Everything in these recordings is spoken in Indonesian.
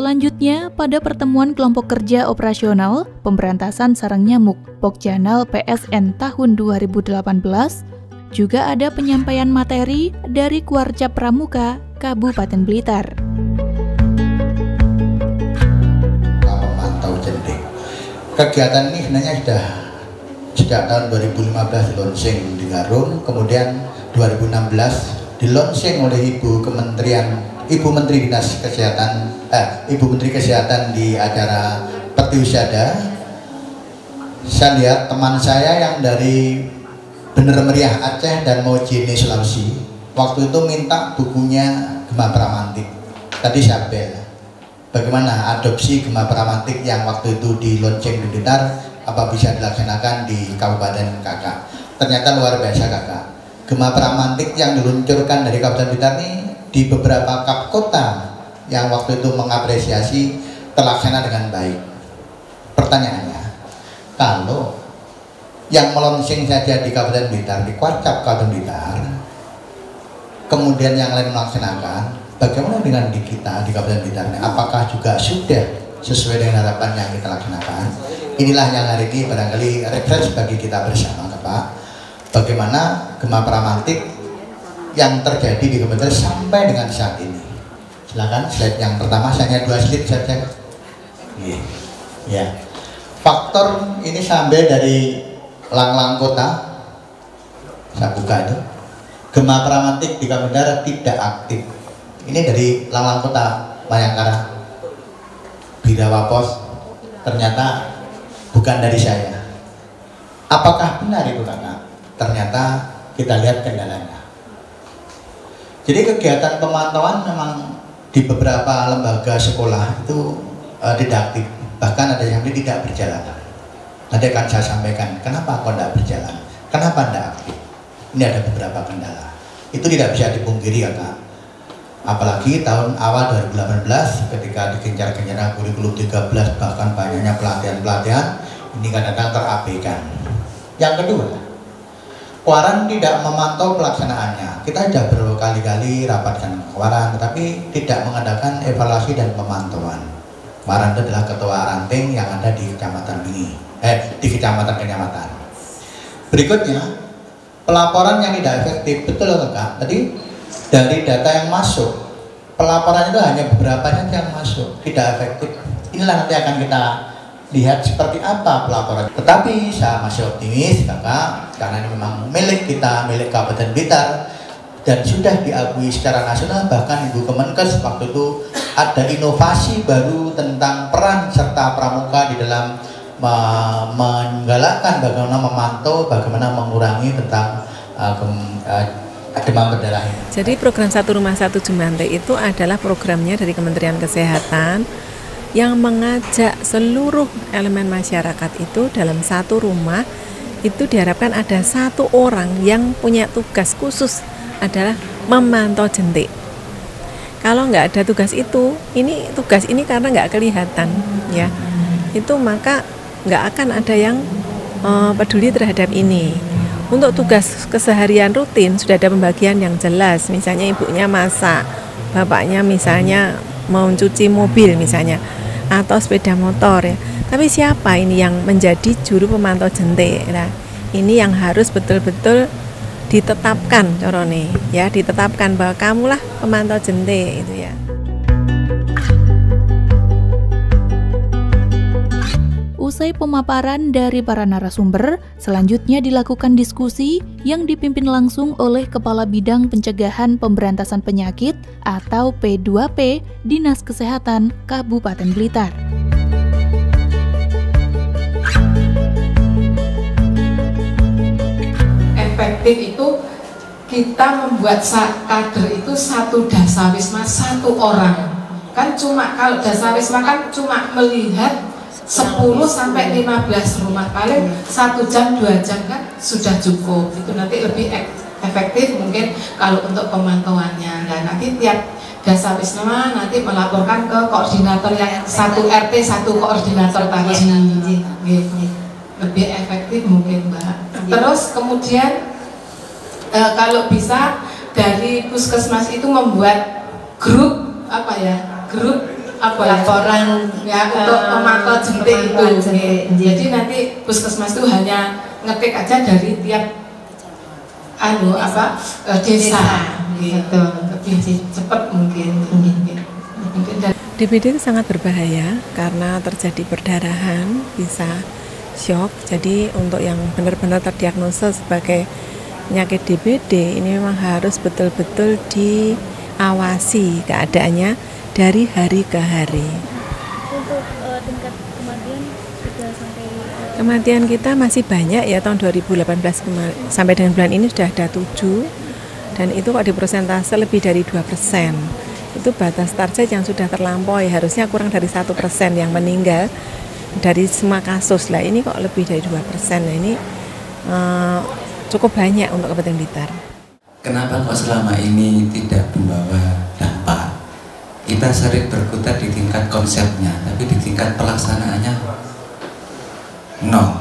Selanjutnya, pada pertemuan kelompok kerja operasional pemberantasan sarang nyamuk Pokjanal PSN tahun 2018, juga ada penyampaian materi dari Kuarca Pramuka, Kabupaten Blitar. Memantau jentik. Kegiatan ini sebenarnya sudah sejak tahun 2015 dilonsing di Garung, kemudian 2016 dilonsing oleh Ibu Menteri Dinas Kesehatan, Ibu Menteri Kesehatan di acara Petiusada. Saya lihat teman saya yang dari Bener Meriah Aceh dan Mojene Sulawesi waktu itu minta bukunya Gema Pramantik. Tadi saya bel, bagaimana adopsi Gema Pramantik yang waktu itu di lonceng di Blitar, apa bisa dilaksanakan di Kabupaten Kakak. Ternyata luar biasa Kakak. Gema Pramantik yang diluncurkan dari Kabupaten Blitar ini di beberapa kap kota yang waktu itu mengapresiasi terlaksana dengan baik. Pertanyaannya, kalau yang melonsing saja di Kabupaten Blitar, di Kuarcap Kabupaten Blitar, kemudian yang lain melaksanakan, bagaimana dengan di kita di Kabupaten Blitar? Apakah juga sudah sesuai dengan harapan yang kita laksanakan? Inilah yang hari ini barangkali referensi bagi kita bersama, Pak. Bagaimana Gema Pramantik yang terjadi di Kabupaten sampai dengan saat ini. Silakan slide yang pertama, hanya 2 slide saja. Ya. Faktor ini sampai dari Langlang Kota, saya buka itu. Gema Pramantik di Kabupaten tidak aktif. Ini dari Langlang Kota, Bayangkara, Birawa Pos. Ternyata bukan dari saya. Apakah benar itu Kakak? Ternyata kita lihat kendalanya. Jadi kegiatan pemantauan memang di beberapa lembaga sekolah itu tidak aktif, bahkan ada yang tidak berjalan. Nanti akan saya sampaikan kenapa kok tidak berjalan, kenapa tidak aktif. Ini ada beberapa kendala. Itu tidak bisa dipungkiri ya Kak. Apalagi tahun awal 2018 ketika digencar-gencar kurikulum 13, bahkan banyaknya pelatihan-pelatihan, ini kadang-kadang terabaikan. Yang kedua, Kuaran tidak memantau pelaksanaannya. Kita sudah berkali-kali rapatkan Kuaran, tetapi tidak mengadakan evaluasi dan pemantauan. Kuaran itu adalah ketua ranting yang ada di Kecamatan Bingi, di kecamatan-kecamatan. Berikutnya, pelaporan yang tidak efektif. Betul Kak, tadi dari data yang masuk, pelaporan itu hanya beberapa saja yang masuk, tidak efektif. Inilah nanti akan kita lihat seperti apa pelaporan. Tetapi saya masih optimis Kakak, karena ini memang milik kita, milik Kabupaten Blitar, dan sudah diakui secara nasional. Bahkan Ibu Kemenkes waktu itu ada inovasi baru tentang peran serta pramuka di dalam menggalakkan bagaimana memantau, bagaimana mengurangi tentang demam berdarah ini. Jadi program Satu Rumah Satu Jumante itu adalah programnya dari Kementerian Kesehatan yang mengajak seluruh elemen masyarakat itu dalam satu rumah. Itu diharapkan ada satu orang yang punya tugas khusus adalah memantau jentik. Kalau nggak ada tugas itu, tugas ini karena nggak kelihatan ya, itu maka nggak akan ada yang peduli terhadap ini. Untuk tugas keseharian rutin sudah ada pembagian yang jelas, misalnya ibunya masak, bapaknya misalnya mau cuci mobil misalnya, atau sepeda motor ya. Tapi siapa ini yang menjadi juru pemantau jentik? Nah, ini yang harus betul-betul ditetapkan corone ya, ditetapkan bahwa kamulah pemantau jentik itu ya. Usai pemaparan dari para narasumber, selanjutnya dilakukan diskusi yang dipimpin langsung oleh Kepala Bidang Pencegahan Pemberantasan Penyakit atau P2P Dinas Kesehatan Kabupaten Blitar. Efektif itu kita membuat kader itu satu dasawisma, satu orang. Kan cuma kalau dasawisma kan cuma melihat 10 sampai 15 rumah, paling 1 jam 2 jam kan sudah cukup. Itu nanti lebih efektif mungkin kalau untuk pemantauannya. Dan nanti tiap dasawisma nanti melaporkan ke koordinator yang 1 RT 1 koordinator tadi. Lebih efektif mungkin Mbak. Terus kemudian kalau bisa dari puskesmas itu membuat grup apa ya, laporan ya untuk memantau jentik itu. Jadi nanti puskesmas itu hanya ngetik aja dari tiap desa gitu, lebih cepat mungkin. DBD itu sangat berbahaya karena terjadi perdarahan, bisa shock. Jadi untuk yang benar-benar terdiagnosa sebagai penyakit DBD ini memang harus betul-betul diawasi keadaannya dari hari ke hari. Untuk tingkat kematian sudah sampai Kematian kita masih banyak ya, tahun 2018 sampai dengan bulan ini sudah ada 7, dan itu kok di persentase lebih dari 2%. Itu batas target yang sudah terlampaui, harusnya kurang dari 1% yang meninggal dari semua kasus. Lah ini kok lebih dari 2%. Nah ini cukup banyak untuk Kabupaten Blitar. Kenapa kok selama ini tidak membawa dampak? Kita sering berkutat di tingkat konsepnya, tapi di tingkat pelaksanaannya nol.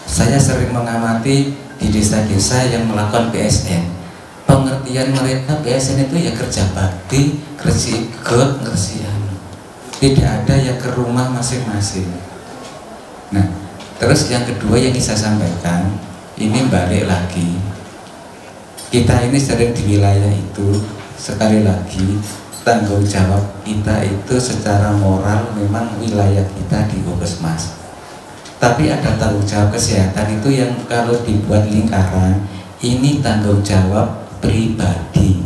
Saya sering mengamati di desa-desa yang melakukan PSN. Pengertian mereka PSN itu ya kerja bakti, kerja ikut, kerja tidak ada yang ke rumah masing-masing. Nah, terus yang kedua yang saya sampaikan, ini balik lagi, kita ini sering di wilayah itu, sekali lagi tanggung jawab kita itu secara moral memang wilayah kita di Puskesmas, tapi ada tanggung jawab kesehatan itu yang kalau dibuat lingkaran, ini tanggung jawab pribadi,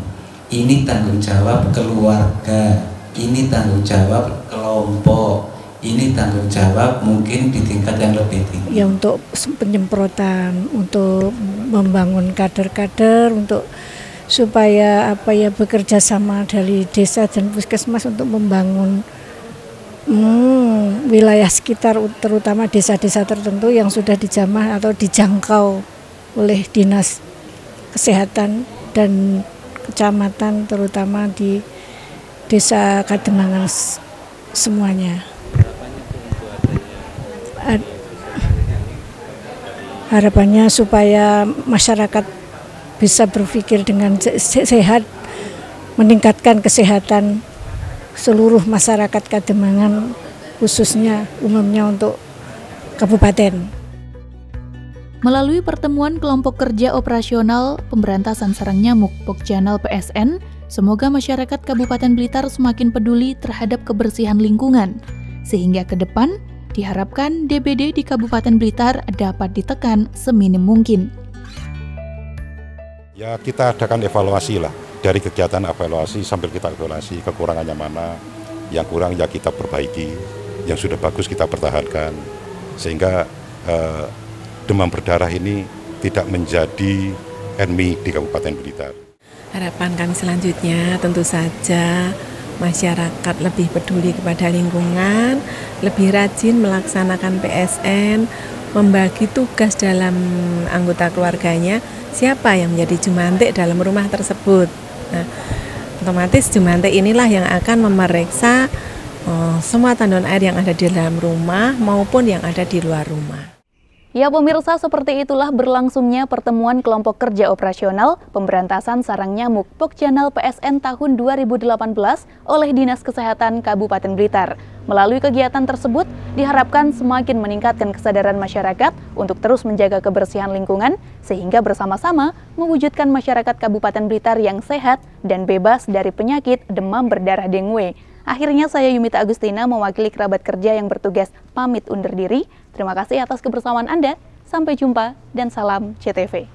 ini tanggung jawab keluarga, ini tanggung jawab kelompok, ini tanggung jawab mungkin di tingkat yang lebih tinggi. ya untuk penyemprotan, untuk membangun kader-kader, untuk supaya bekerja sama dari desa dan puskesmas untuk membangun wilayah sekitar, terutama desa-desa tertentu yang sudah dijamah atau dijangkau oleh dinas kesehatan dan kecamatan, terutama di desa Kademangan semuanya. Harapannya supaya masyarakat bisa berpikir dengan sehat, meningkatkan kesehatan seluruh masyarakat Kademangan, khususnya umumnya untuk kabupaten. Melalui pertemuan kelompok kerja operasional pemberantasan sarang nyamuk Pokjanal PSN, semoga masyarakat Kabupaten Blitar semakin peduli terhadap kebersihan lingkungan, sehingga ke depan diharapkan DBD di Kabupaten Blitar dapat ditekan seminim mungkin. Ya kita adakan evaluasi lah, dari kegiatan evaluasi sambil kita evaluasi kekurangannya mana, yang kurang ya kita perbaiki, yang sudah bagus kita pertahankan, sehingga demam berdarah ini tidak menjadi endemi di Kabupaten Blitar. Harapan kami selanjutnya tentu saja masyarakat lebih peduli kepada lingkungan, lebih rajin melaksanakan PSN, membagi tugas dalam anggota keluarganya, siapa yang menjadi jumantik dalam rumah tersebut. Nah, otomatis jumantik inilah yang akan memeriksa semua tandon air yang ada di dalam rumah maupun yang ada di luar rumah. Ya pemirsa, seperti itulah berlangsungnya pertemuan kelompok kerja operasional pemberantasan sarang nyamuk Pokjanal PSN tahun 2018 oleh Dinas Kesehatan Kabupaten Blitar. Melalui kegiatan tersebut, diharapkan semakin meningkatkan kesadaran masyarakat untuk terus menjaga kebersihan lingkungan, sehingga bersama-sama mewujudkan masyarakat Kabupaten Blitar yang sehat dan bebas dari penyakit demam berdarah dengue. Akhirnya saya Yumita Agustina mewakili kerabat kerja yang bertugas pamit undur diri. Terima kasih atas kebersamaan Anda. Sampai jumpa dan salam CTV.